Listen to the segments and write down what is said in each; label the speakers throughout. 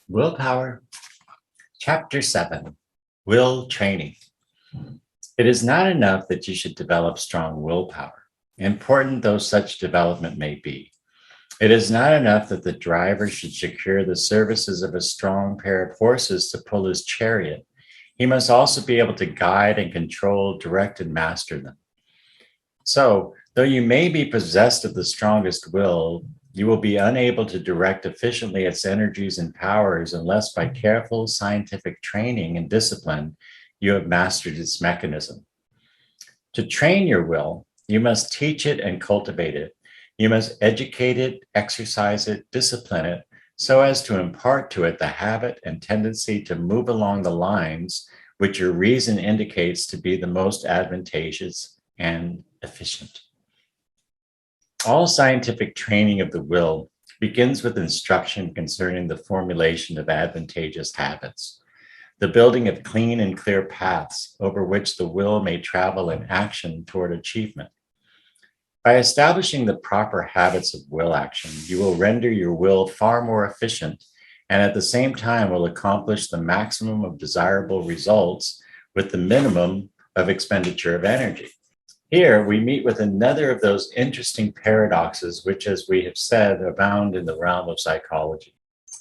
Speaker 1: Willpower, Chapter 7 Will Training. It is not enough that you should develop strong willpower, important though such development may be. It is not enough that the driver should secure the services of a strong pair of horses to pull his chariot. He must also be able to guide and control, direct, and master them. So, though you may be possessed of the strongest will, you will be unable to direct efficiently its energies and powers unless by careful scientific training and discipline you have mastered its mechanism. To train your will, you must teach it and cultivate it. You must educate it, exercise it, discipline it, so as to impart to it the habit and tendency to move along the lines which your reason indicates to be the most advantageous and efficient. All scientific training of the will begins with instruction concerning the formulation of advantageous habits, the building of clean and clear paths over which the will may travel in action toward achievement. By establishing the proper habits of will action, you will render your will far more efficient and at the same time will accomplish the maximum of desirable results with the minimum of expenditure of energy. Here, we meet with another of those interesting paradoxes, which, as we have said, abound in the realm of psychology.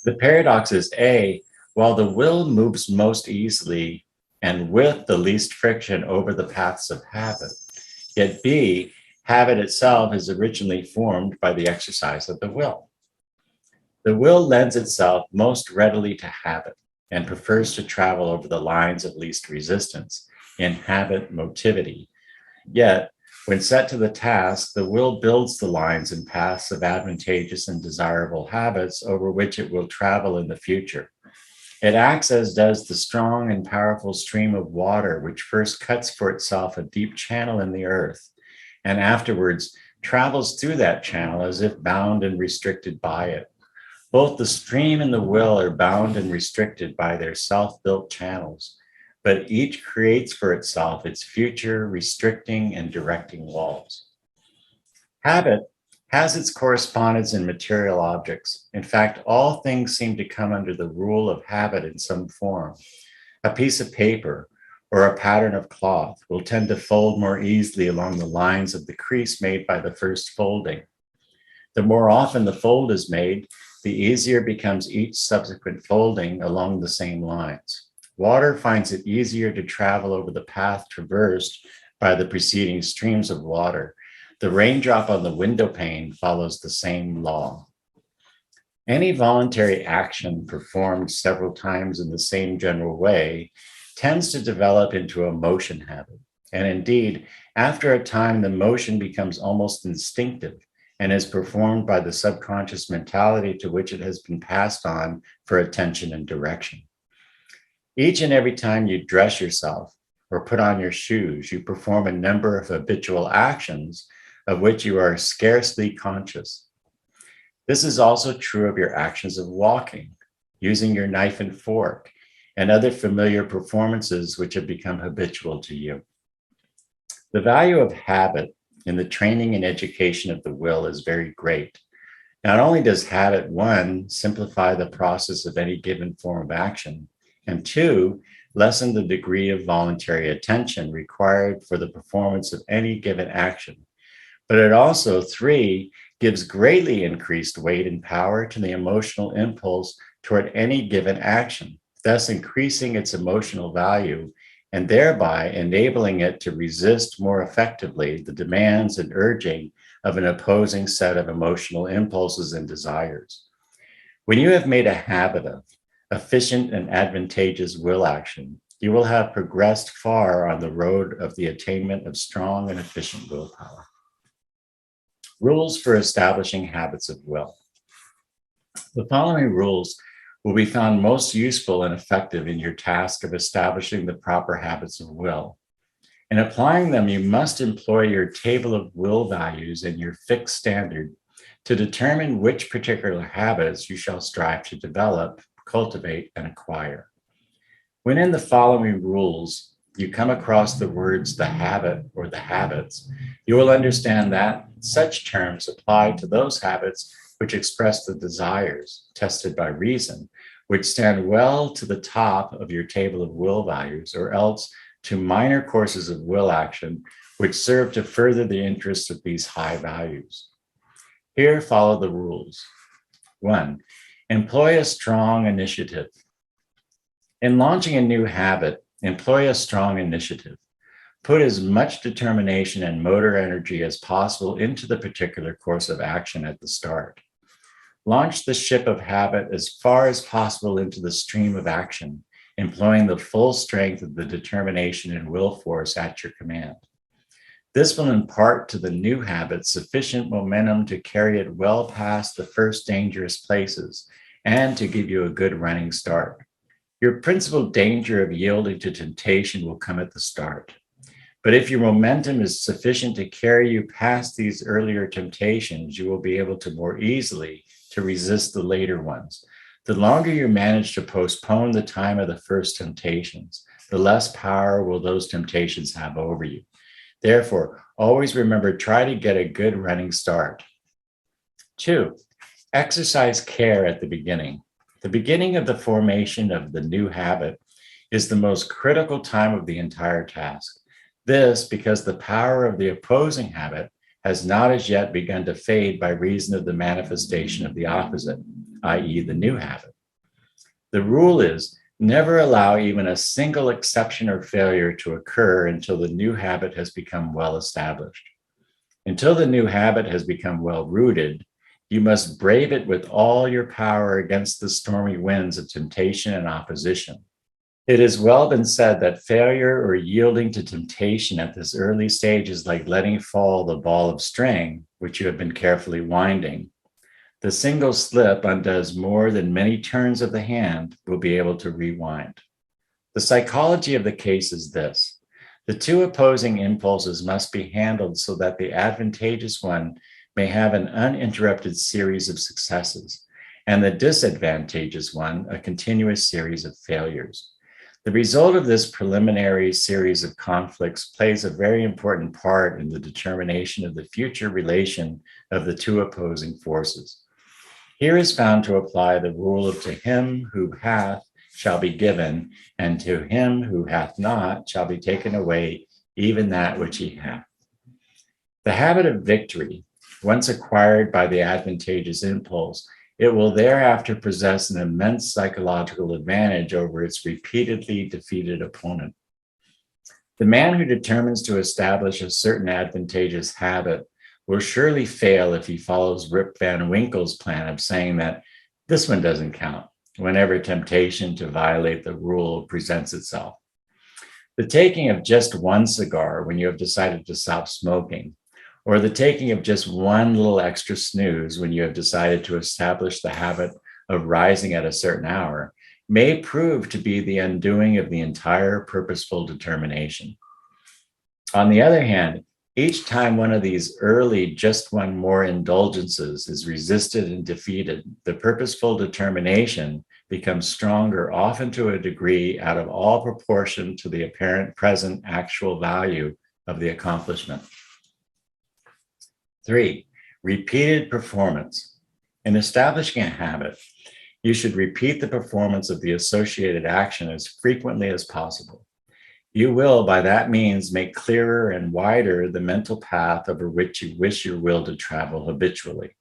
Speaker 1: The paradox is A, while the will moves most easily and with the least friction over the paths of habit, yet B, habit itself is originally formed by the exercise of the will. The will lends itself most readily to habit and prefers to travel over the lines of least resistance in habit motivity. Yet, when set to the task, the will builds the lines and paths of advantageous and desirable habits over which it will travel in the future. It acts as does the strong and powerful stream of water, which first cuts for itself a deep channel in the earth, and afterwards travels through that channel as if bound and restricted by it. Both the stream and the will are bound and restricted by their self-built channels, but each creates for itself its future restricting and directing walls. Habit has its correspondence in material objects. In fact, all things seem to come under the rule of habit in some form. A piece of paper or a pattern of cloth will tend to fold more easily along the lines of the crease made by the first folding. The more often the fold is made, the easier becomes each subsequent folding along the same lines. Water finds it easier to travel over the path traversed by the preceding streams of water. The raindrop on the window pane follows the same law. Any voluntary action performed several times in the same general way tends to develop into a motion habit. And indeed, after a time, the motion becomes almost instinctive and is performed by the subconscious mentality to which it has been passed on for attention and direction. Each and every time you dress yourself or put on your shoes, you perform a number of habitual actions of which you are scarcely conscious. This is also true of your actions of walking, using your knife and fork, and other familiar performances which have become habitual to you. The value of habit in the training and education of the will is very great. Not only does habit, one, simplify the process of any given form of action, and two, lessen the degree of voluntary attention required for the performance of any given action. But it also, three, gives greatly increased weight and power to the emotional impulse toward any given action, thus increasing its emotional value and thereby enabling it to resist more effectively the demands and urging of an opposing set of emotional impulses and desires. When you have made a habit of efficient and advantageous will action, you will have progressed far on the road of the attainment of strong and efficient willpower. Rules for establishing habits of will. The following rules will be found most useful and effective in your task of establishing the proper habits of will. In applying them, you must employ your table of will values and your fixed standard to determine which particular habits you shall strive to develop, cultivate, and acquire. When in the following rules you come across the words the habit or the habits, you will understand that such terms apply to those habits which express the desires tested by reason, which stand well to the top of your table of will values, or else to minor courses of will action, which serve to further the interests of these high values. Here follow the rules. 1. Employ a strong initiative. In launching a new habit, employ a strong initiative. Put as much determination and motor energy as possible into the particular course of action at the start. Launch the ship of habit as far as possible into the stream of action, employing the full strength of the determination and will force at your command. This will impart to the new habit sufficient momentum to carry it well past the first dangerous places and to give you a good running start. Your principal danger of yielding to temptation will come at the start. But if your momentum is sufficient to carry you past these earlier temptations, you will be able to more easily to resist the later ones. The longer you manage to postpone the time of the first temptations, the less power will those temptations have over you. Therefore, always remember, try to get a good running start. 2, exercise care at the beginning. The beginning of the formation of the new habit is the most critical time of the entire task. This because the power of the opposing habit has not as yet begun to fade by reason of the manifestation of the opposite, i.e., the new habit. The rule is never allow even a single exception or failure to occur until the new habit has become well established. Until the new habit has become well rooted, you must brave it with all your power against the stormy winds of temptation and opposition. It has well been said that failure or yielding to temptation at this early stage is like letting fall the ball of string, which you have been carefully winding. The single slip undoes more than many turns of the hand will be able to rewind. The psychology of the case is this: the two opposing impulses must be handled so that the advantageous one may have an uninterrupted series of successes, and the disadvantageous one a continuous series of failures. The result of this preliminary series of conflicts plays a very important part in the determination of the future relation of the two opposing forces. Here is found to apply the rule of to him who hath shall be given, and to him who hath not shall be taken away even that which he hath. The habit of victory, once acquired by the advantageous impulse, it will thereafter possess an immense psychological advantage over its repeatedly defeated opponent. The man who determines to establish a certain advantageous habit will surely fail if he follows Rip Van Winkle's plan of saying that this one doesn't count whenever temptation to violate the rule presents itself. The taking of just one cigar when you have decided to stop smoking, or the taking of just one little extra snooze when you have decided to establish the habit of rising at a certain hour, may prove to be the undoing of the entire purposeful determination. On the other hand, each time one of these early just one more indulgences is resisted and defeated, the purposeful determination becomes stronger, often to a degree out of all proportion to the apparent present actual value of the accomplishment. 3, repeated performance. In establishing a habit, you should repeat the performance of the associated action as frequently as possible. You will, by that means, make clearer and wider the mental path over which you wish your will to travel habitually.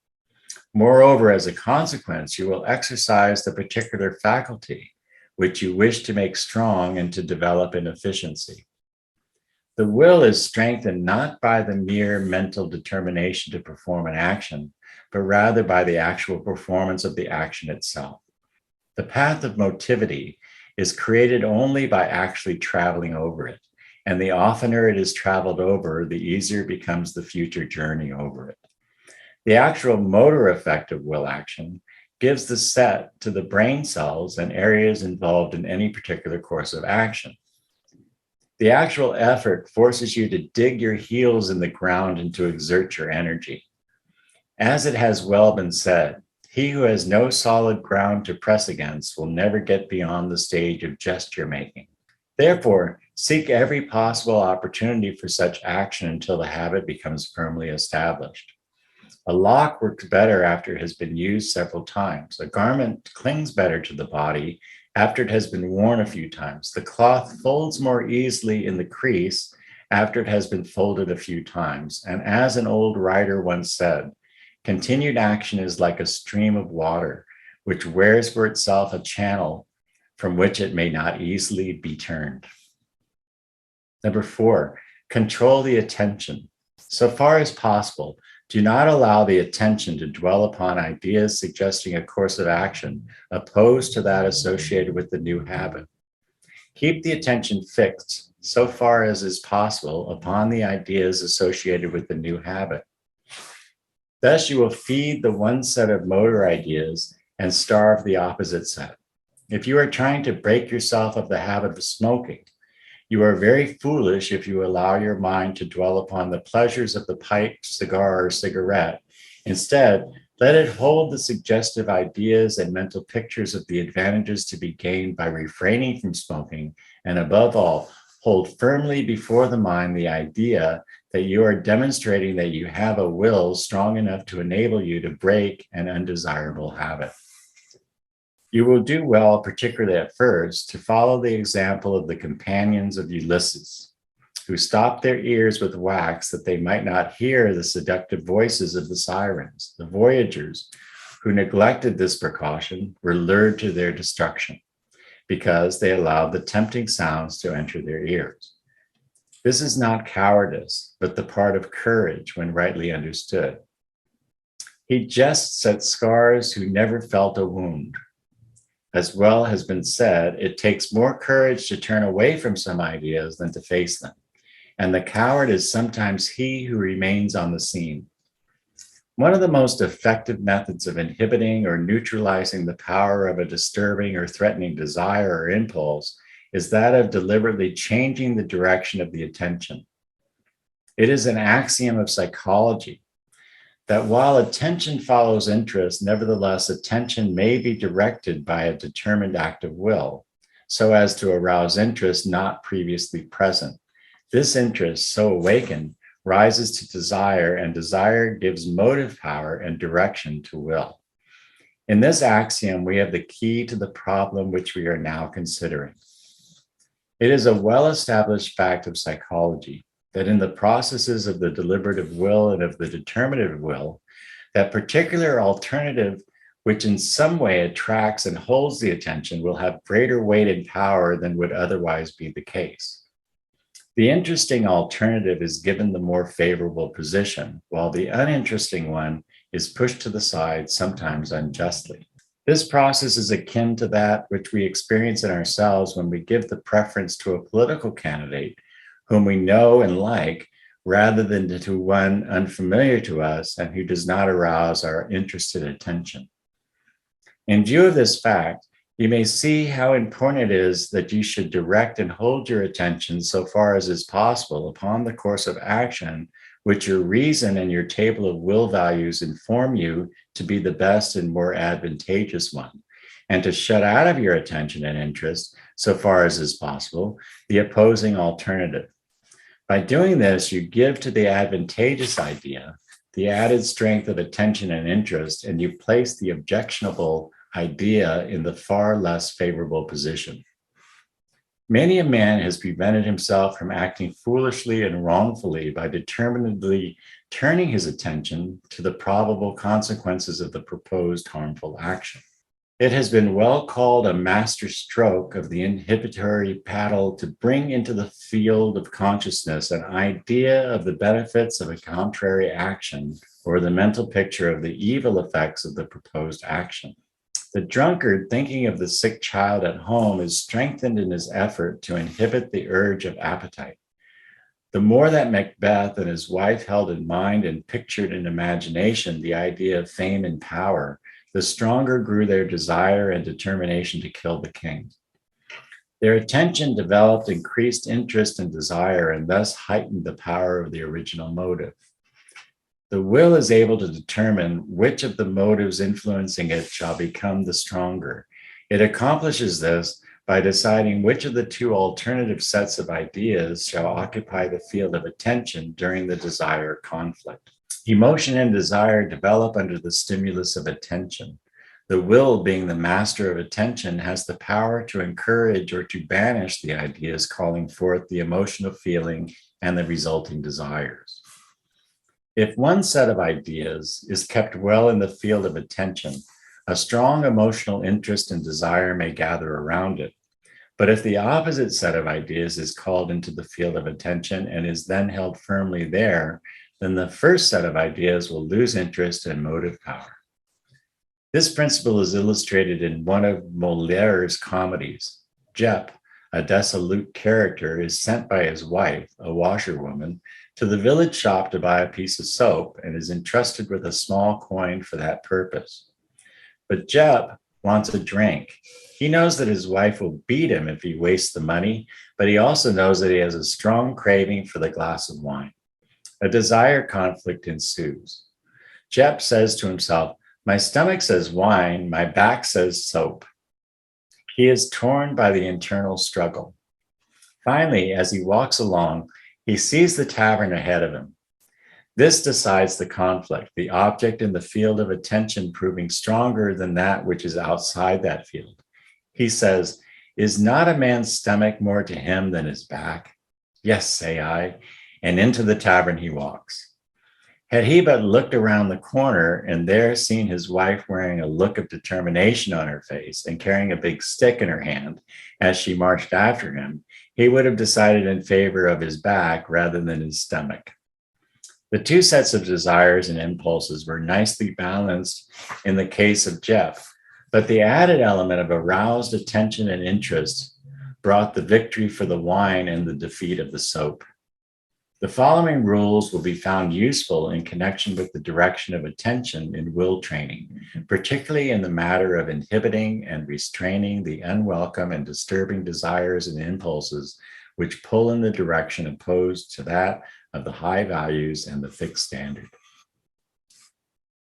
Speaker 1: Moreover, as a consequence, you will exercise the particular faculty which you wish to make strong and to develop in efficiency. The will is strengthened not by the mere mental determination to perform an action, but rather by the actual performance of the action itself. The path of motivity is created only by actually traveling over it, and the oftener it is traveled over, the easier becomes the future journey over it. The actual motor effect of will action gives the set to the brain cells and areas involved in any particular course of action. The actual effort forces you to dig your heels in the ground and to exert your energy. As it has well been said, he who has no solid ground to press against will never get beyond the stage of gesture making. Therefore, seek every possible opportunity for such action until the habit becomes firmly established. A lock works better after it has been used several times. A garment clings better to the body after it has been worn a few times. The cloth folds more easily in the crease after it has been folded a few times. And as an old writer once said, continued action is like a stream of water, which wears for itself a channel from which it may not easily be turned. Number 4, control the attention. So far as possible, do not allow the attention to dwell upon ideas suggesting a course of action opposed to that associated with the new habit. Keep the attention fixed, so far as is possible, upon the ideas associated with the new habit. Thus, you will feed the one set of motor ideas and starve the opposite set. If you are trying to break yourself of the habit of smoking, you are very foolish if you allow your mind to dwell upon the pleasures of the pipe, cigar, or cigarette. Instead, let it hold the suggestive ideas and mental pictures of the advantages to be gained by refraining from smoking, and above all, hold firmly before the mind the idea that you are demonstrating that you have a will strong enough to enable you to break an undesirable habit. You will do well, particularly at first, to follow the example of the companions of Ulysses, who stopped their ears with wax that they might not hear the seductive voices of the sirens. The voyagers who neglected this precaution were lured to their destruction because they allowed the tempting sounds to enter their ears. This is not cowardice, but the part of courage when rightly understood. He jests at scars who never felt a wound. As well has been said, it takes more courage to turn away from some ideas than to face them. And the coward is sometimes he who remains on the scene. One of the most effective methods of inhibiting or neutralizing the power of a disturbing or threatening desire or impulse is that of deliberately changing the direction of the attention. It is an axiom of psychology that while attention follows interest, nevertheless, attention may be directed by a determined act of will, so as to arouse interest not previously present. This interest, so awakened, rises to desire, and desire gives motive power and direction to will. In this axiom, we have the key to the problem which we are now considering. It is a well-established fact of psychology that in the processes of the deliberative will and of the determinative will, that particular alternative which in some way attracts and holds the attention will have greater weight and power than would otherwise be the case. The interesting alternative is given the more favorable position, while the uninteresting one is pushed to the side, sometimes unjustly. This process is akin to that which we experience in ourselves when we give the preference to a political candidate whom we know and like, rather than to one unfamiliar to us and who does not arouse our interested attention. In view of this fact, you may see how important it is that you should direct and hold your attention so far as is possible upon the course of action which your reason and your table of will values inform you to be the best and more advantageous one, and to shut out of your attention and interest, so far as is possible, the opposing alternative. By doing this, you give to the advantageous idea the added strength of attention and interest, and you place the objectionable idea in the far less favorable position. Many a man has prevented himself from acting foolishly and wrongfully by determinedly turning his attention to the probable consequences of the proposed harmful action. It has been well called a master stroke of the inhibitory paddle to bring into the field of consciousness an idea of the benefits of a contrary action or the mental picture of the evil effects of the proposed action. The drunkard thinking of the sick child at home is strengthened in his effort to inhibit the urge of appetite. The more that Macbeth and his wife held in mind and pictured in imagination the idea of fame and power, the stronger grew their desire and determination to kill the king. Their attention developed increased interest and desire, and thus heightened the power of the original motive. The will is able to determine which of the motives influencing it shall become the stronger. It accomplishes this by deciding which of the two alternative sets of ideas shall occupy the field of attention during the desire conflict. Emotion and desire develop under the stimulus of attention. The will, being the master of attention, has the power to encourage or to banish the ideas calling forth the emotional feeling and the resulting desires. If one set of ideas is kept well in the field of attention, a strong emotional interest and desire may gather around it. But if the opposite set of ideas is called into the field of attention and is then held firmly there, then the first set of ideas will lose interest and motive power. This principle is illustrated in one of Moliere's comedies. Jep, a dissolute character, is sent by his wife, a washerwoman, to the village shop to buy a piece of soap and is entrusted with a small coin for that purpose. But Jep wants a drink. He knows that his wife will beat him if he wastes the money, but he also knows that he has a strong craving for the glass of wine. A desire conflict ensues. Jep says to himself, "My stomach says wine, my back says soap." He is torn by the internal struggle. Finally, as he walks along, he sees the tavern ahead of him. This decides the conflict, the object in the field of attention proving stronger than that which is outside that field. He says, "Is not a man's stomach more to him than his back? Yes, say I," and into the tavern he walks. Had he but looked around the corner and there seen his wife wearing a look of determination on her face and carrying a big stick in her hand as she marched after him, he would have decided in favor of his back rather than his stomach. The two sets of desires and impulses were nicely balanced in the case of Jep, but the added element of aroused attention and interest brought the victory for the wine and the defeat of the soap. The following rules will be found useful in connection with the direction of attention in will training, particularly in the matter of inhibiting and restraining the unwelcome and disturbing desires and impulses which pull in the direction opposed to that of the high values and the fixed standard.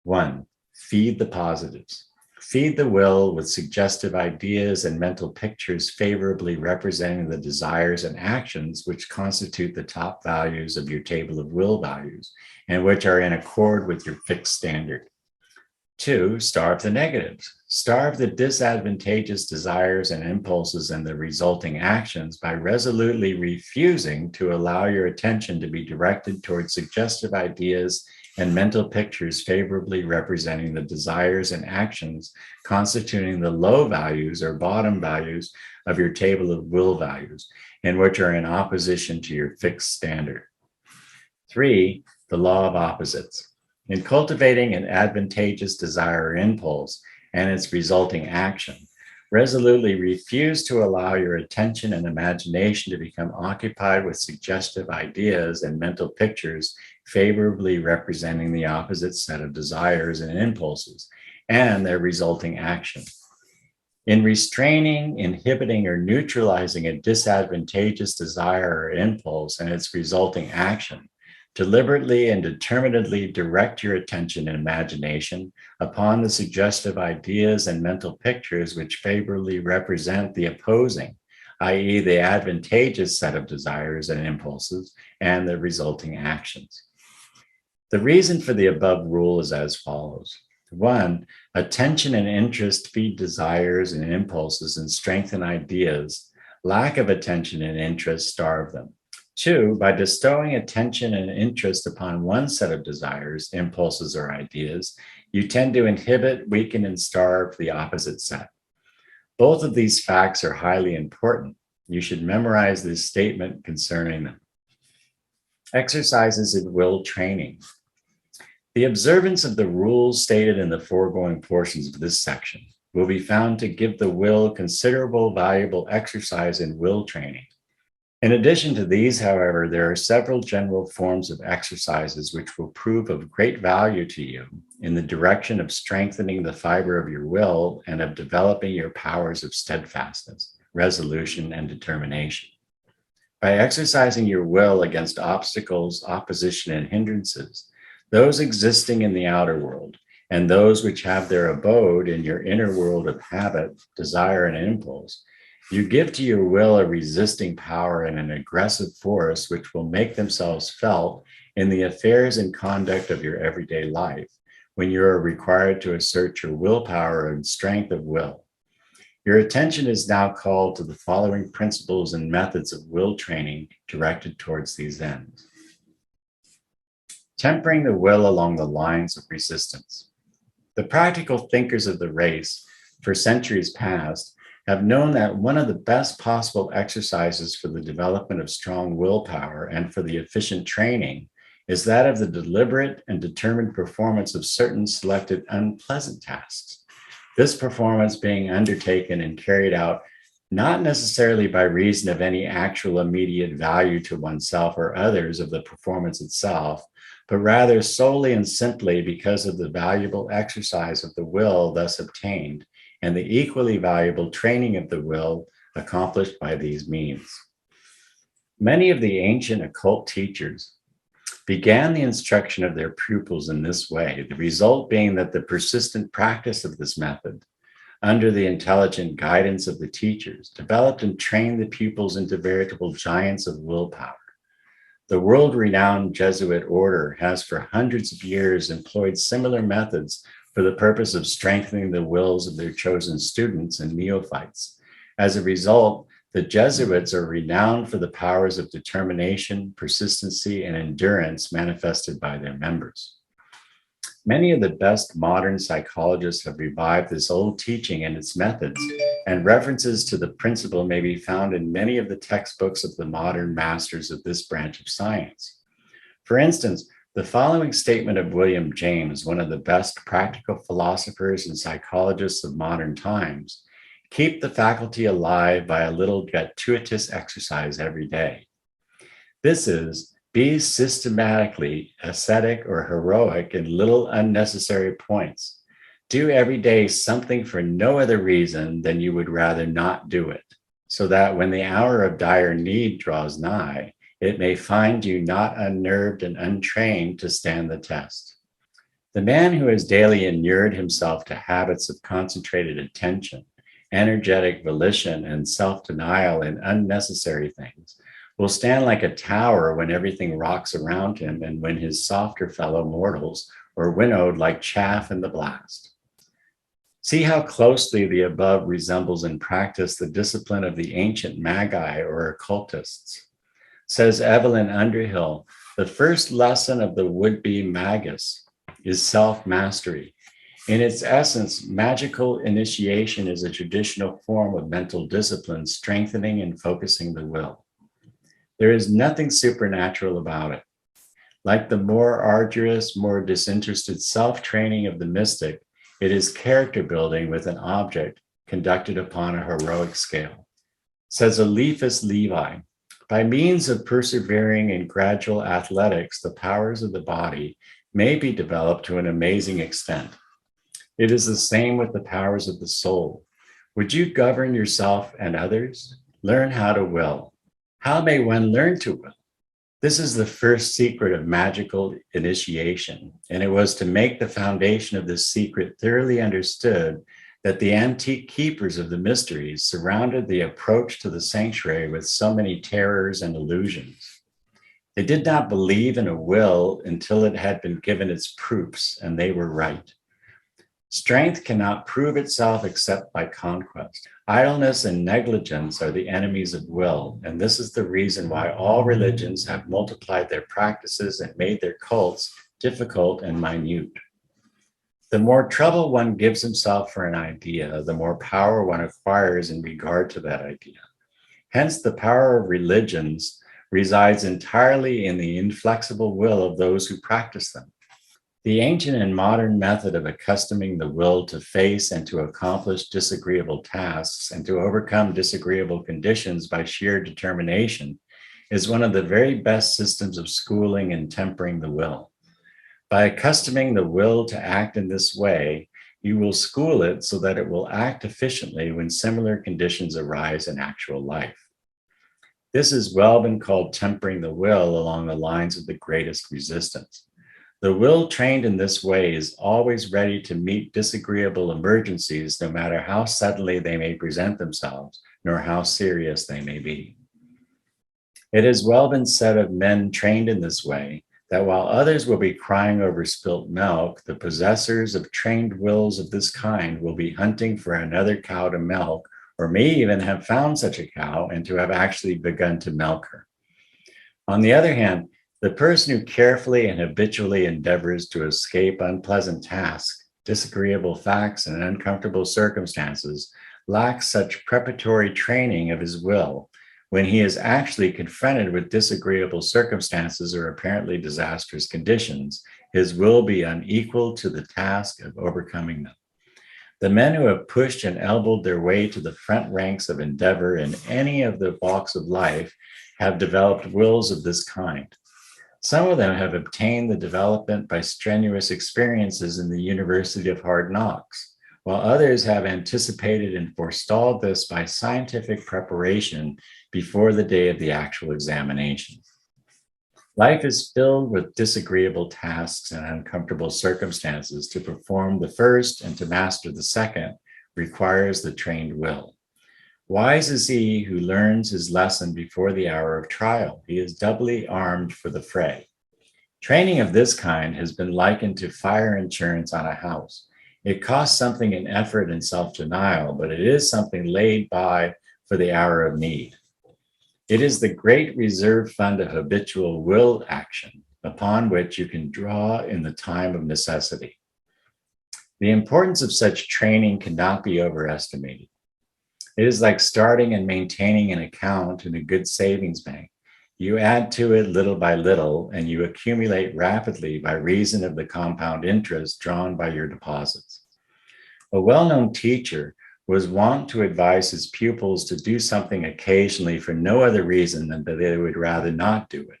Speaker 1: 1. Feed the positives. Feed the will with suggestive ideas and mental pictures favorably representing the desires and actions which constitute the top values of your table of will values and which are in accord with your fixed standard. 2. Starve the negatives. Starve the disadvantageous desires and impulses and the resulting actions by resolutely refusing to allow your attention to be directed towards suggestive ideas and mental pictures favorably representing the desires and actions constituting the low values or bottom values of your table of will values and which are in opposition to your fixed standard. 3. The law of opposites. In cultivating an advantageous desire or impulse and its resulting action, resolutely refuse to allow your attention and imagination to become occupied with suggestive ideas and mental pictures favorably representing the opposite set of desires and impulses and their resulting action. In restraining, inhibiting, or neutralizing a disadvantageous desire or impulse and its resulting action, deliberately and determinedly direct your attention and imagination upon the suggestive ideas and mental pictures which favorably represent the opposing, i.e., the advantageous set of desires and impulses and the resulting actions. The reason for the above rule is as follows. 1. Attention and interest feed desires and impulses and strengthen ideas. Lack of attention and interest starve them. 2, by bestowing attention and interest upon one set of desires, impulses, or ideas, you tend to inhibit, weaken, and starve the opposite set. Both of these facts are highly important. You should memorize this statement concerning them. Exercises in will training. The observance of the rules stated in the foregoing portions of this section will be found to give the will considerable valuable exercise in will training. In addition to these, however, there are several general forms of exercises which will prove of great value to you in the direction of strengthening the fiber of your will and of developing your powers of steadfastness, resolution, and determination. By exercising your will against obstacles, opposition, and hindrances, those existing in the outer world, and those which have their abode in your inner world of habit, desire, and impulse, You give to your will a resisting power and an aggressive force which will make themselves felt in the affairs and conduct of your everyday life when you are required to assert your willpower and strength of will. Your attention is now called to the following principles and methods of will training directed towards these ends. Tempering the will along the lines of resistance. The practical thinkers of the race for centuries past have known that one of the best possible exercises for the development of strong willpower and for the efficient training is that of the deliberate and determined performance of certain selected unpleasant tasks. This performance being undertaken and carried out not necessarily by reason of any actual immediate value to oneself or others of the performance itself, but rather solely and simply because of the valuable exercise of the will thus obtained and the equally valuable training of the will accomplished by these means. Many of the ancient occult teachers began the instruction of their pupils in this way, the result being that the persistent practice of this method, under the intelligent guidance of the teachers, developed and trained the pupils into veritable giants of willpower. The world-renowned Jesuit order has for hundreds of years employed similar methods for the purpose of strengthening the wills of their chosen students and neophytes. As a result, the Jesuits are renowned for the powers of determination, persistency, and endurance manifested by their members. Many of the best modern psychologists have revived this old teaching and its methods, and references to the principle may be found in many of the textbooks of the modern masters of this branch of science. For instance, the following statement of William James, one of the best practical philosophers and psychologists of modern times: keep the faculty alive by a little gratuitous exercise every day. This is, be systematically ascetic or heroic in little unnecessary points. Do every day something for no other reason than you would rather not do it, so that when the hour of dire need draws nigh, it may find you not unnerved and untrained to stand the test. The man who has daily inured himself to habits of concentrated attention, energetic volition, and self-denial in unnecessary things will stand like a tower when everything rocks around him and when his softer fellow mortals are winnowed like chaff in the blast. See how closely the above resembles in practice the discipline of the ancient magi or occultists. Says Evelyn Underhill, the first lesson of the would-be magus is self-mastery. In its essence, magical initiation is a traditional form of mental discipline, strengthening and focusing the will. There is nothing supernatural about it. Like the more arduous, more disinterested self-training of the mystic, it is character building with an object conducted upon a heroic scale. Says Eliphas Levi, by means of persevering and gradual athletics, the powers of the body may be developed to an amazing extent. It is the same with the powers of the soul. Would you govern yourself and others? Learn how to will. How may one learn to will? This is the first secret of magical initiation, and it was to make the foundation of this secret thoroughly understood that the antique keepers of the mysteries surrounded the approach to the sanctuary with so many terrors and illusions. They did not believe in a will until it had been given its proofs, and they were right. Strength cannot prove itself except by conquest. Idleness and negligence are the enemies of will, and this is the reason why all religions have multiplied their practices and made their cults difficult and minute. The more trouble one gives himself for an idea, the more power one acquires in regard to that idea. Hence, the power of religions resides entirely in the inflexible will of those who practice them. The ancient and modern method of accustoming the will to face and to accomplish disagreeable tasks and to overcome disagreeable conditions by sheer determination is one of the very best systems of schooling and tempering the will. By accustoming the will to act in this way, you will school it so that it will act efficiently when similar conditions arise in actual life. This has well been called tempering the will along the lines of the greatest resistance. The will trained in this way is always ready to meet disagreeable emergencies, no matter how suddenly they may present themselves, nor how serious they may be. It has well been said of men trained in this way that while others will be crying over spilt milk, the possessors of trained wills of this kind will be hunting for another cow to milk, or may even have found such a cow and to have actually begun to milk her. On the other hand, the person who carefully and habitually endeavors to escape unpleasant tasks, disagreeable facts, and uncomfortable circumstances lacks such preparatory training of his will. When he is actually confronted with disagreeable circumstances or apparently disastrous conditions, his will be unequal to the task of overcoming them. The men who have pushed and elbowed their way to the front ranks of endeavor in any of the walks of life have developed wills of this kind. Some of them have obtained the development by strenuous experiences in the University of Hard Knocks, while others have anticipated and forestalled this by scientific preparation before the day of the actual examination. Life is filled with disagreeable tasks and uncomfortable circumstances. To perform the first and to master the second requires the trained will. Wise is he who learns his lesson before the hour of trial. He is doubly armed for the fray. Training of this kind has been likened to fire insurance on a house. It costs something in effort and self-denial, but it is something laid by for the hour of need. It is the great reserve fund of habitual will action upon which you can draw in the time of necessity. The importance of such training cannot be overestimated. It is like starting and maintaining an account in a good savings bank. You add to it little by little, and you accumulate rapidly by reason of the compound interest drawn by your deposits. A well-known teacher was wont to advise his pupils to do something occasionally for no other reason than that they would rather not do it,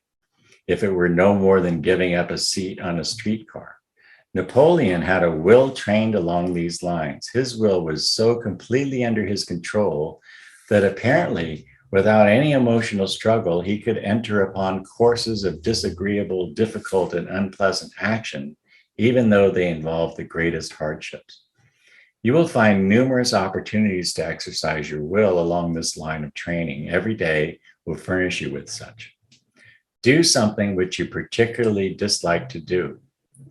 Speaker 1: if it were no more than giving up a seat on a streetcar. Napoleon had a will trained along these lines. His will was so completely under his control that apparently, without any emotional struggle, he could enter upon courses of disagreeable, difficult, and unpleasant action, even though they involved the greatest hardships. You will find numerous opportunities to exercise your will along this line of training. Every day will furnish you with such. Do something which you particularly dislike to do.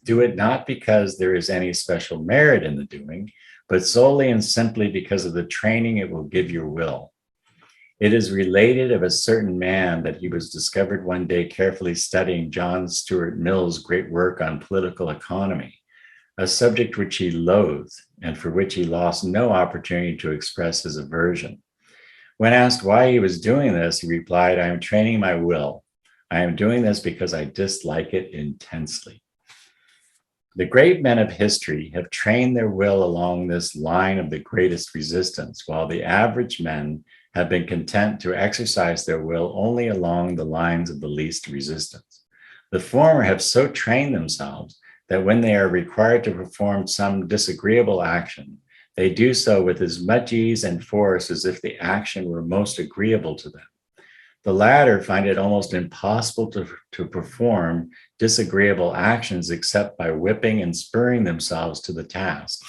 Speaker 1: Do it not because there is any special merit in the doing, but solely and simply because of the training it will give your will. It is related of a certain man that he was discovered one day carefully studying John Stuart Mill's great work on political economy, a subject which he loathed and for which he lost no opportunity to express his aversion. When asked why he was doing this, he replied, "I am training my will. I am doing this because I dislike it intensely." The great men of history have trained their will along this line of the greatest resistance, while the average men have been content to exercise their will only along the lines of the least resistance. The former have so trained themselves that when they are required to perform some disagreeable action, they do so with as much ease and force as if the action were most agreeable to them. The latter find it almost impossible to perform disagreeable actions except by whipping and spurring themselves to the task.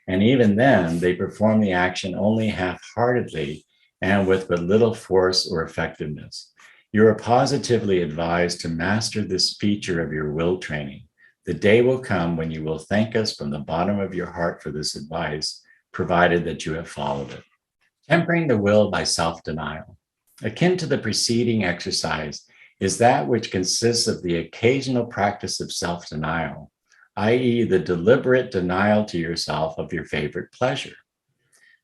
Speaker 1: And even then, they perform the action only half-heartedly and with but little force or effectiveness. You are positively advised to master this feature of your will training. The day will come when you will thank us from the bottom of your heart for this advice, provided that you have followed it. Tempering the will by self-denial. Akin to the preceding exercise is that which consists of the occasional practice of self-denial, i.e., the deliberate denial to yourself of your favorite pleasure.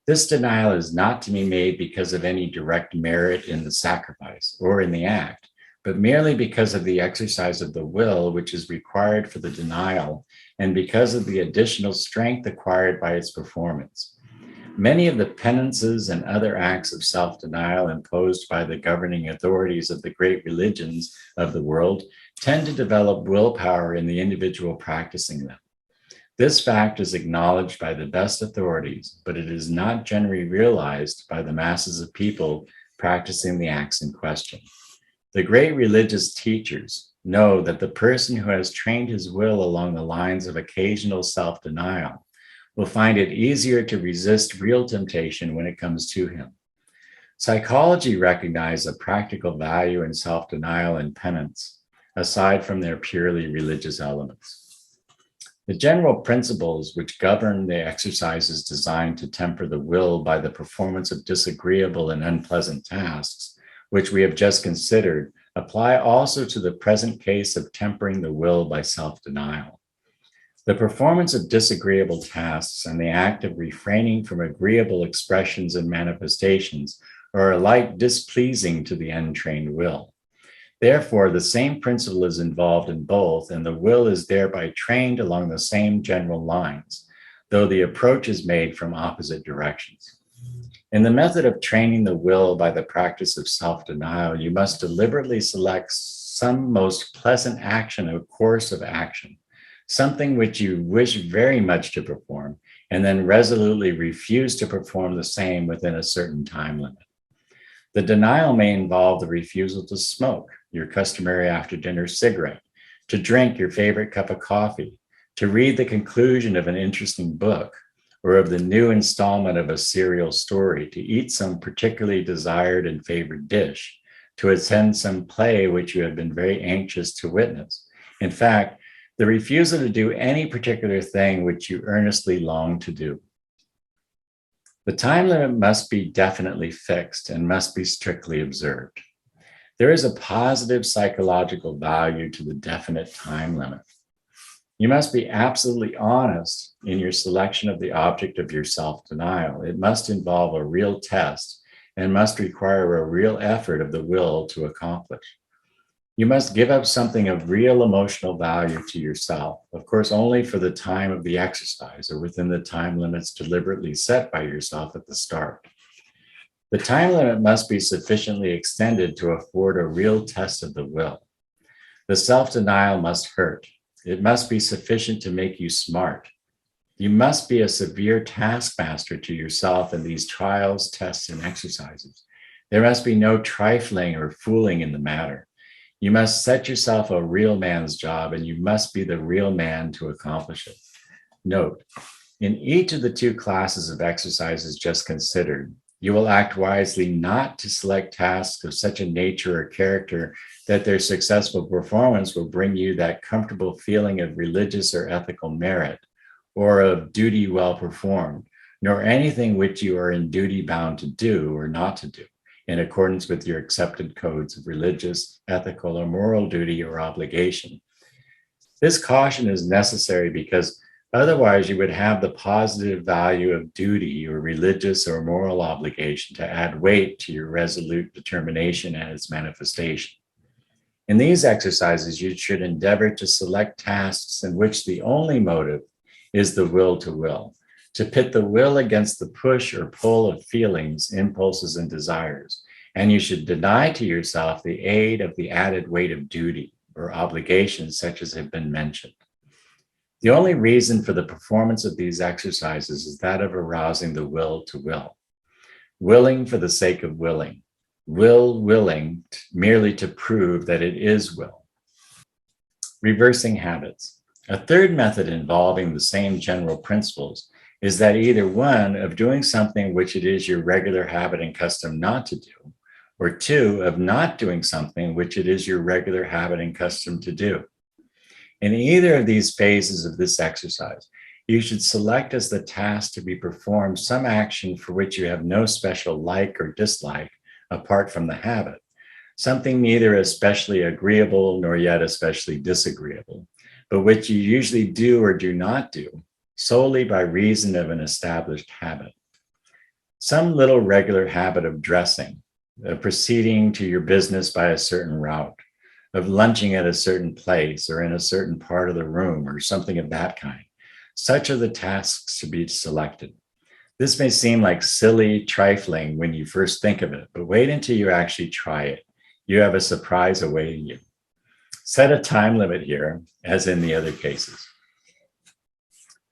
Speaker 1: This denial is not to be made because of any direct merit in the sacrifice or in the act, but merely because of the exercise of the will which is required for the denial and because of the additional strength acquired by its performance. Many of the penances and other acts of self-denial imposed by the governing authorities of the great religions of the world tend to develop willpower in the individual practicing them. This fact is acknowledged by the best authorities, but it is not generally realized by the masses of people practicing the acts in question. The great religious teachers know that the person who has trained his will along the lines of occasional self-denial will find it easier to resist real temptation when it comes to him. Psychology recognizes a practical value in self-denial and penance, aside from their purely religious elements. The general principles which govern the exercises designed to temper the will by the performance of disagreeable and unpleasant tasks, which we have just considered, apply also to the present case of tempering the will by self-denial. The performance of disagreeable tasks and the act of refraining from agreeable expressions and manifestations are alike displeasing to the untrained will. Therefore, the same principle is involved in both, and the will is thereby trained along the same general lines, though the approach is made from opposite directions. In the method of training the will by the practice of self-denial, you must deliberately select some most pleasant action or course of action, something which you wish very much to perform, and then resolutely refuse to perform the same within a certain time limit. The denial may involve the refusal to smoke your customary after-dinner cigarette, to drink your favorite cup of coffee, to read the conclusion of an interesting book, or of the new installment of a serial story, to eat some particularly desired and favored dish, to attend some play which you have been very anxious to witness. In fact, the refusal to do any particular thing which you earnestly long to do. The time limit must be definitely fixed and must be strictly observed. There is a positive psychological value to the definite time limit. You must be absolutely honest in your selection of the object of your self-denial. It must involve a real test and must require a real effort of the will to accomplish. You must give up something of real emotional value to yourself, of course, only for the time of the exercise or within the time limits deliberately set by yourself at the start. The time limit must be sufficiently extended to afford a real test of the will. The self-denial must hurt. It must be sufficient to make you smart. You must be a severe taskmaster to yourself in these trials, tests, and exercises. There must be no trifling or fooling in the matter. You must set yourself a real man's job, and you must be the real man to accomplish it. Note, in each of the two classes of exercises just considered, you will act wisely not to select tasks of such a nature or character that their successful performance will bring you that comfortable feeling of religious or ethical merit, or of duty well performed, nor anything which you are in duty bound to do or not to do, in accordance with your accepted codes of religious, ethical, or moral duty or obligation. This caution is necessary because otherwise you would have the positive value of duty or religious or moral obligation to add weight to your resolute determination and its manifestation. In these exercises, you should endeavor to select tasks in which the only motive is the will, to pit the will against the push or pull of feelings, impulses, and desires. And you should deny to yourself the aid of the added weight of duty or obligations such as have been mentioned. The only reason for the performance of these exercises is that of arousing the will, willing for the sake of willing, willing merely to prove that it is will. Reversing habits. A third method involving the same general principles is that either one, of doing something which it is your regular habit and custom not to do, or two, of not doing something which it is your regular habit and custom to do. In either of these phases of this exercise, you should select as the task to be performed some action for which you have no special like or dislike apart from the habit, something neither especially agreeable nor yet especially disagreeable, but which you usually do or do not do solely by reason of an established habit. Some little regular habit of dressing, of proceeding to your business by a certain route, of lunching at a certain place or in a certain part of the room or something of that kind. Such are the tasks to be selected. This may seem like silly trifling when you first think of it, but wait until you actually try it. You have a surprise awaiting you. Set a time limit here, as in the other cases.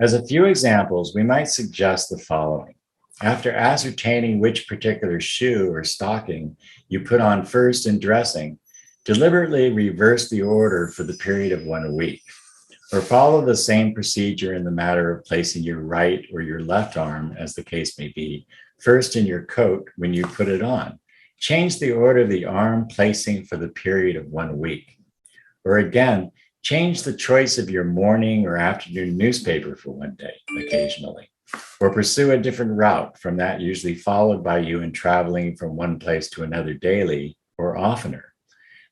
Speaker 1: As a few examples, we might suggest the following. After ascertaining which particular shoe or stocking you put on first in dressing, deliberately reverse the order for the period of 1 week, or follow the same procedure in the matter of placing your right or your left arm, as the case may be, First in your coat when you put it on. Change the order of the arm placing for the period of 1 week. Or again, change the choice of your morning or afternoon newspaper for one day occasionally. Or pursue a different route from that usually followed by you in traveling from one place to another daily or oftener.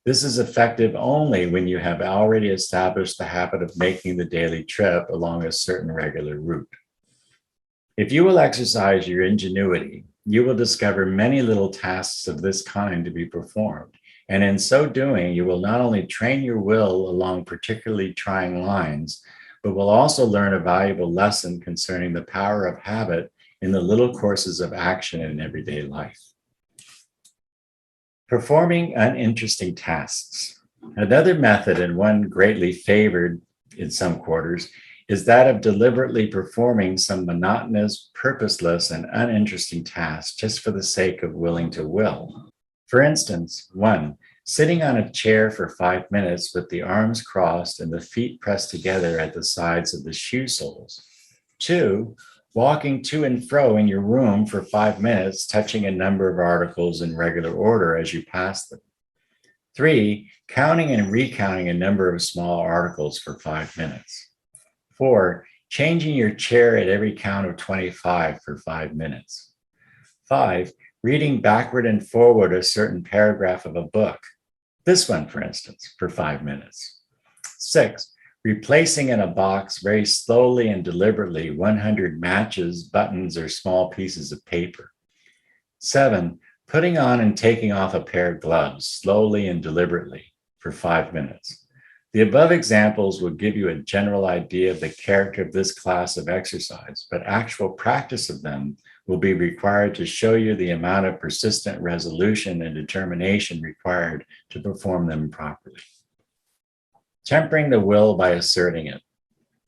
Speaker 1: This is effective only when you have already established the habit of making the daily trip along a certain regular route. If you will exercise your ingenuity, you will discover many little tasks of this kind to be performed. And in so doing, you will not only train your will along particularly trying lines, but will also learn a valuable lesson concerning the power of habit in the little courses of action in everyday life. Performing uninteresting tasks. Another method, and one greatly favored in some quarters, is that of deliberately performing some monotonous, purposeless, and uninteresting task just for the sake of willing to will. For instance, 1, sitting on a chair for 5 minutes with the arms crossed and the feet pressed together at the sides of the shoe soles. 2, walking to and fro in your room for 5 minutes, touching a number of articles in regular order as you pass them. 3, counting and recounting a number of small articles for 5 minutes. 4, changing your chair at every count of 25 for 5 minutes. 5, reading backward and forward a certain paragraph of a book. This one, for instance, for 5 minutes. 6, replacing in a box very slowly and deliberately 100 matches, buttons, or small pieces of paper. 7, putting on and taking off a pair of gloves slowly and deliberately for 5 minutes. The above examples will give you a general idea of the character of this class of exercise, but actual practice of them will be required to show you the amount of persistent resolution and determination required to perform them properly. Tempering the will by asserting it.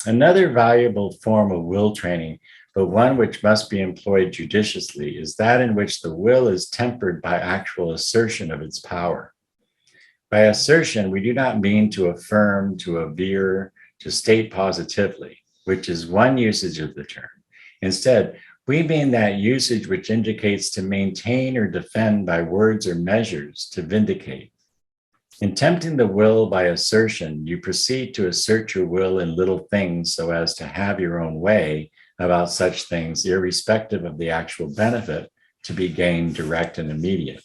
Speaker 1: Another valuable form of will training, but one which must be employed judiciously, is that in which the will is tempered by actual assertion of its power. By assertion, we do not mean to affirm, to aver, to state positively, which is one usage of the term. Instead, we mean that usage which indicates to maintain or defend by words or measures, to vindicate. In tempting the will by assertion, you proceed to assert your will in little things so as to have your own way about such things, irrespective of the actual benefit to be gained direct and immediate.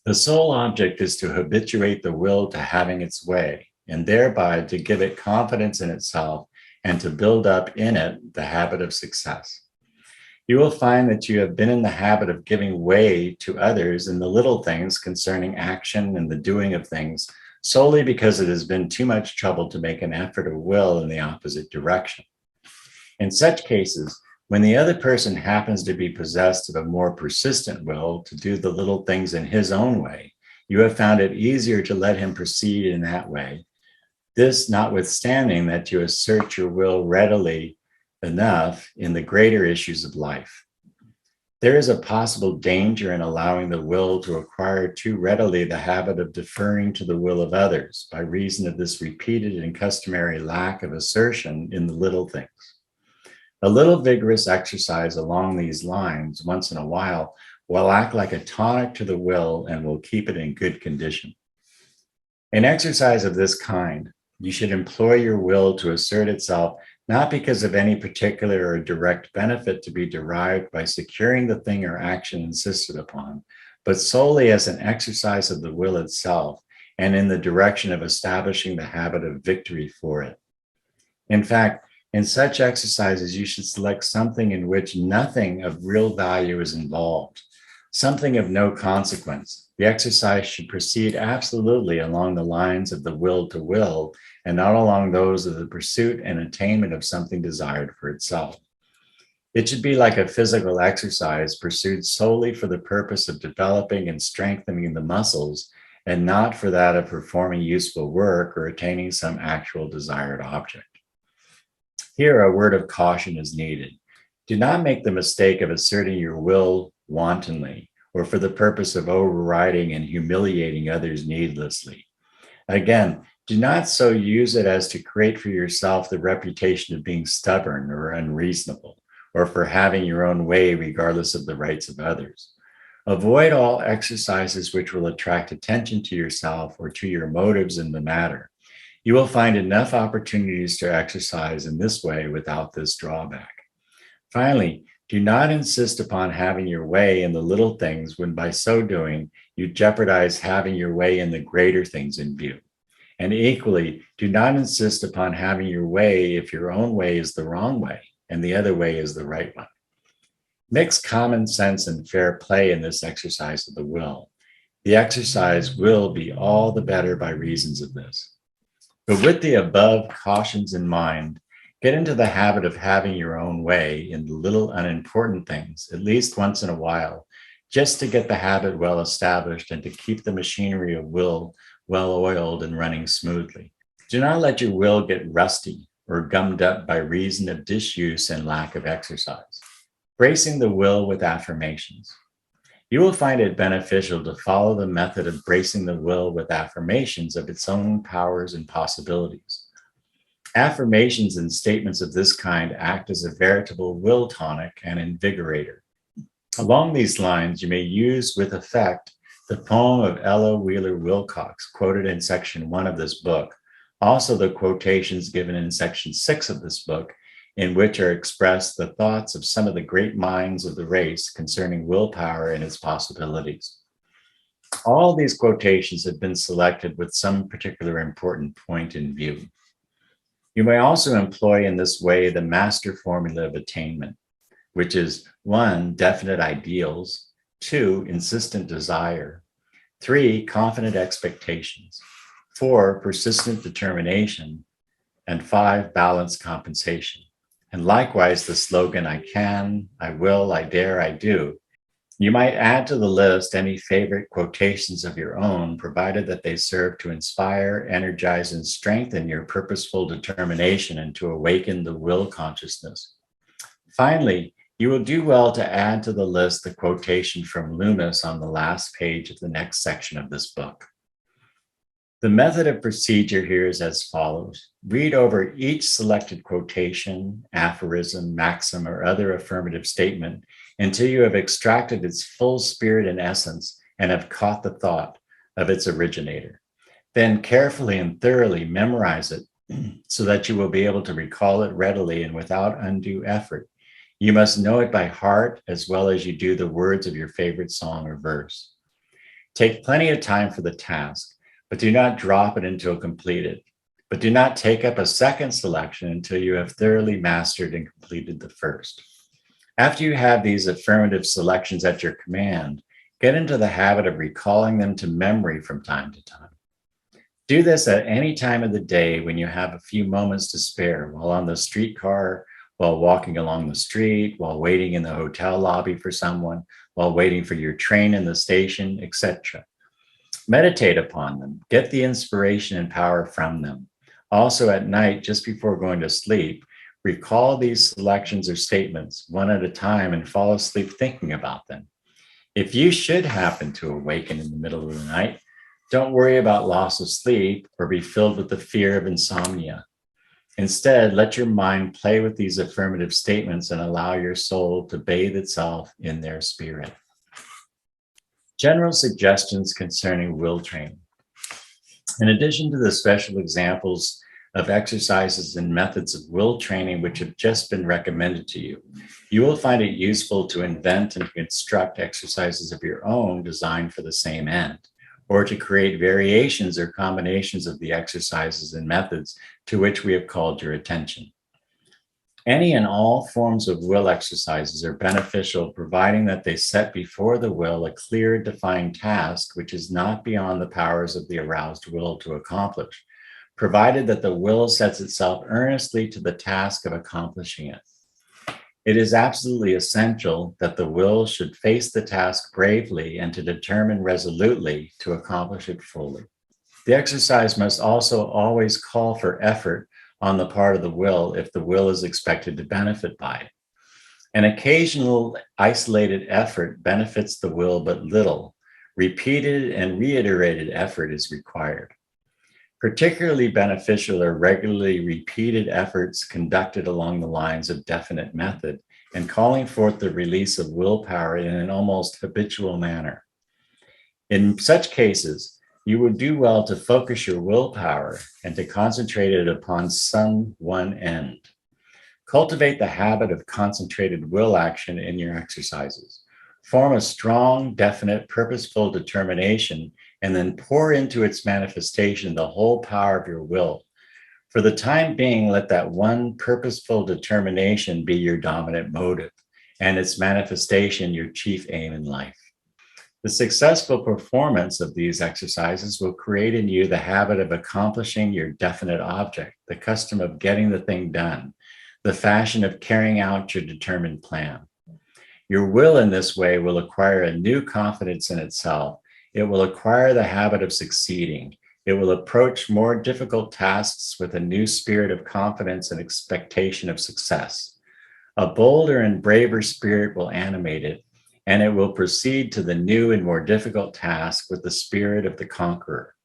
Speaker 1: The sole object is to habituate the will to having its way, and thereby to give it confidence in itself and to build up in it the habit of success. You will find that you have been in the habit of giving way to others in the little things concerning action and the doing of things solely because it has been too much trouble to make an effort of will in the opposite direction. In such cases, when the other person happens to be possessed of a more persistent will to do the little things in his own way, you have found it easier to let him proceed in that way. This notwithstanding that you assert your will readily enough in the greater issues of life. There is a possible danger in allowing the will to acquire too readily the habit of deferring to the will of others by reason of this repeated and customary lack of assertion in the little things. A little vigorous exercise along these lines once in a while will act like a tonic to the will and will keep it in good condition. In exercise of this kind, you should employ your will to assert itself not because of any particular or direct benefit to be derived by securing the thing or action insisted upon, but solely as an exercise of the will itself and in the direction of establishing the habit of victory for it. In fact, in such exercises, you should select something in which nothing of real value is involved, something of no consequence. The exercise should proceed absolutely along the lines of the will to will and not along those of the pursuit and attainment of something desired for itself. It should be like a physical exercise pursued solely for the purpose of developing and strengthening the muscles and not for that of performing useful work or attaining some actual desired object. Here, a word of caution is needed. Do not make the mistake of asserting your will wantonly or for the purpose of overriding and humiliating others needlessly. Again, do not so use it as to create for yourself the reputation of being stubborn or unreasonable, or for having your own way regardless of the rights of others. Avoid all exercises which will attract attention to yourself or to your motives in the matter. You will find enough opportunities to exercise in this way without this drawback. Finally, do not insist upon having your way in the little things when by so doing, you jeopardize having your way in the greater things in view. And equally, do not insist upon having your way if your own way is the wrong way and the other way is the right one. Mix common sense and fair play in this exercise of the will. The exercise will be all the better by reasons of this. But with the above cautions in mind, get into the habit of having your own way in the little unimportant things, at least once in a while, just to get the habit well established and to keep the machinery of will well oiled and running smoothly. Do not let your will get rusty or gummed up by reason of disuse and lack of exercise. Bracing the will with affirmations. You will find it beneficial to follow the method of bracing the will with affirmations of its own powers and possibilities. Affirmations and statements of this kind act as a veritable will tonic and invigorator. Along these lines, you may use with effect the poem of Ella Wheeler Wilcox, quoted in section 1 of this book, also the quotations given in section 6 of this book, in which are expressed the thoughts of some of the great minds of the race concerning willpower and its possibilities. All these quotations have been selected with some particular important point in view. You may also employ in this way the master formula of attainment, which is 1, definite ideals, 2, insistent desire, 3, confident expectations, 4, persistent determination, and 5, balanced compensation. And likewise, the slogan, I can, I will, I dare, I do. You might add to the list any favorite quotations of your own, provided that they serve to inspire, energize, and strengthen your purposeful determination and to awaken the will consciousness. Finally, you will do well to add to the list the quotation from Loomis on the last page of the next section of this book. The method of procedure here is as follows. Read over each selected quotation, aphorism, maxim, or other affirmative statement until you have extracted its full spirit and essence and have caught the thought of its originator. Then carefully and thoroughly memorize it so that you will be able to recall it readily and without undue effort. You must know it by heart as well as you do the words of your favorite song or verse. Take plenty of time for the task, but do not drop it until completed. But do not take up a second selection until you have thoroughly mastered and completed the first. After you have these affirmative selections at your command, get into the habit of recalling them to memory from time to time. Do this at any time of the day when you have a few moments to spare, while on the streetcar, while walking along the street, while waiting in the hotel lobby for someone, while waiting for your train in the station, etc. Meditate upon them, get the inspiration and power from them. Also at night, just before going to sleep, recall these selections or statements one at a time and fall asleep thinking about them. If you should happen to awaken in the middle of the night, don't worry about loss of sleep or be filled with the fear of insomnia. Instead, let your mind play with these affirmative statements and allow your soul to bathe itself in their spirit. General suggestions concerning will training. In addition to the special examples of exercises and methods of will training which have just been recommended to you, you will find it useful to invent and construct exercises of your own designed for the same end, or to create variations or combinations of the exercises and methods to which we have called your attention. Any and all forms of will exercises are beneficial, providing that they set before the will a clear, defined task which is not beyond the powers of the aroused will to accomplish, provided that the will sets itself earnestly to the task of accomplishing it. It is absolutely essential that the will should face the task bravely and to determine resolutely to accomplish it fully. The exercise must also always call for effort on the part of the will if the will is expected to benefit by it. An occasional isolated effort benefits the will but little. Repeated and reiterated effort is required. Particularly beneficial are regularly repeated efforts conducted along the lines of definite method and calling forth the release of willpower in an almost habitual manner. In such cases, you would do well to focus your willpower and to concentrate it upon some one end. Cultivate the habit of concentrated will action in your exercises. Form a strong, definite, purposeful determination, and then pour into its manifestation the whole power of your will. For the time being, let that one purposeful determination be your dominant motive, and its manifestation your chief aim in life. The successful performance of these exercises will create in you the habit of accomplishing your definite object, the custom of getting the thing done, the fashion of carrying out your determined plan. Your will in this way will acquire a new confidence in itself. It will acquire the habit of succeeding. It will approach more difficult tasks with a new spirit of confidence and expectation of success. A bolder and braver spirit will animate it, and it will proceed to the new and more difficult task with the spirit of the conqueror.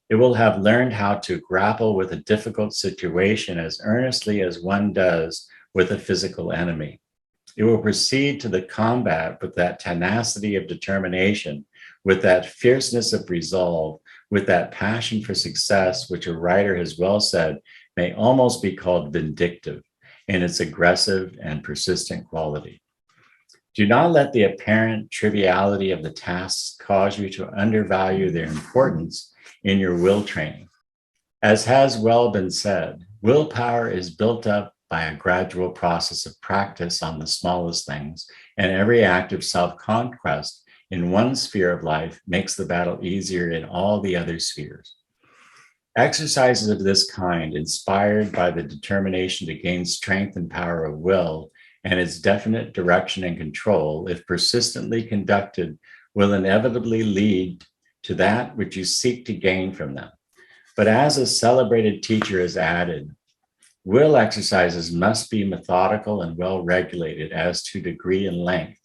Speaker 1: It will have learned how to grapple with a difficult situation as earnestly as one does with a physical enemy. It will proceed to the combat with that tenacity of determination, with that fierceness of resolve, with that passion for success, which a writer has well said may almost be called vindictive in its aggressive and persistent quality. Do not let the apparent triviality of the tasks cause you to undervalue their importance in your will training. As has well been said, willpower is built up by a gradual process of practice on the smallest things, and every act of self-conquest in one sphere of life makes the battle easier in all the other spheres. Exercises of this kind, inspired by the determination to gain strength and power of will and its definite direction and control, if persistently conducted, will inevitably lead to that which you seek to gain from them. But as a celebrated teacher has added, will exercises must be methodical and well regulated as to degree and length,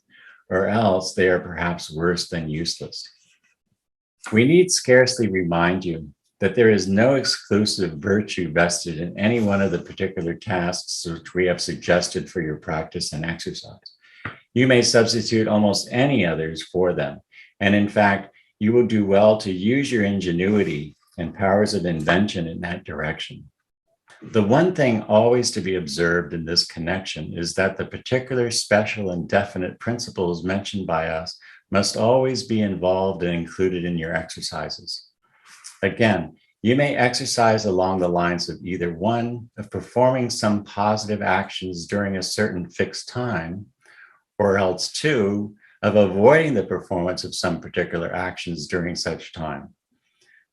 Speaker 1: or else they are perhaps worse than useless. We need scarcely remind you that there is no exclusive virtue vested in any one of the particular tasks which we have suggested for your practice and exercise. You may substitute almost any others for them, and in fact, you will do well to use your ingenuity and powers of invention in that direction. The one thing always to be observed in this connection is that the particular, special, and definite principles mentioned by us must always be involved and included in your exercises. Again, you may exercise along the lines of either one, of performing some positive actions during a certain fixed time, or else two, of avoiding the performance of some particular actions during such time.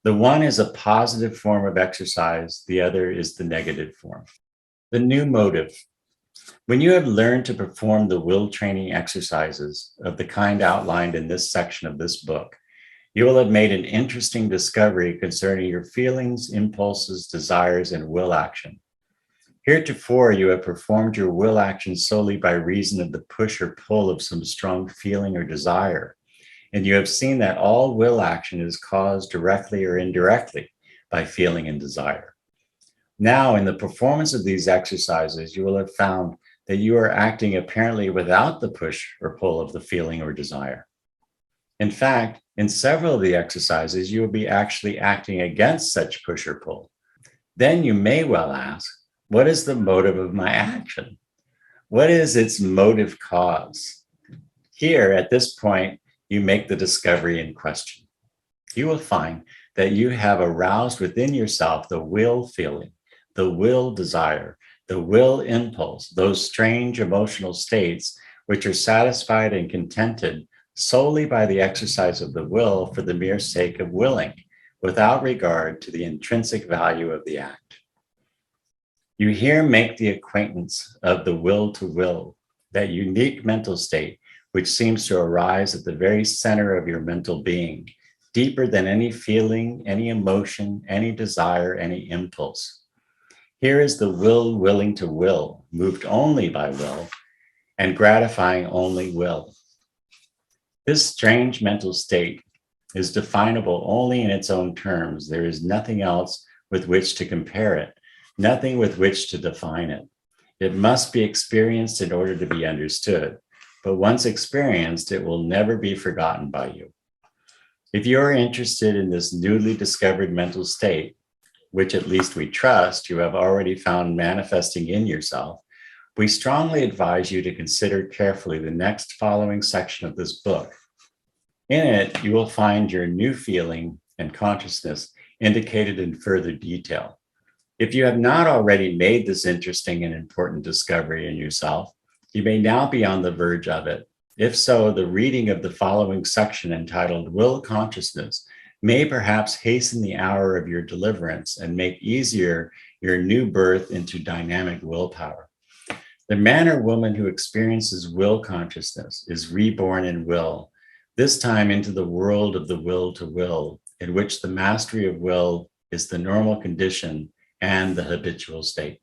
Speaker 1: The one is a positive form of exercise, the other is the negative form. The new motive. When you have learned to perform the will training exercises of the kind outlined in this section of this book, you will have made an interesting discovery concerning your feelings, impulses, desires, and will action. Heretofore, you have performed your will action solely by reason of the push or pull of some strong feeling or desire. And you have seen that all will action is caused directly or indirectly by feeling and desire. Now, in the performance of these exercises, you will have found that you are acting apparently without the push or pull of the feeling or desire. In fact, in several of the exercises, you will be actually acting against such push or pull. Then you may well ask, what is the motive of my action? What is its motive cause? Here, at this point, you make the discovery in question. You will find that you have aroused within yourself the will feeling, the will desire, the will impulse, those strange emotional states which are satisfied and contented solely by the exercise of the will for the mere sake of willing, without regard to the intrinsic value of the act. You here make the acquaintance of the will to will, that unique mental state which seems to arise at the very center of your mental being, deeper than any feeling, any emotion, any desire, any impulse. Here is the will willing to will, moved only by will, and gratifying only will. This strange mental state is definable only in its own terms. There is nothing else with which to compare it, nothing with which to define it. It must be experienced in order to be understood, but once experienced, it will never be forgotten by you. If you are interested in this newly discovered mental state, which at least we trust you have already found manifesting in yourself, we strongly advise you to consider carefully the next following section of this book. In it, you will find your new feeling and consciousness indicated in further detail. If you have not already made this interesting and important discovery in yourself, you may now be on the verge of it. If so, the reading of the following section entitled Will Consciousness may perhaps hasten the hour of your deliverance and make easier your new birth into dynamic willpower. The man or woman who experiences will consciousness is reborn in will, this time into the world of the will to will, in which the mastery of will is the normal condition and the habitual state.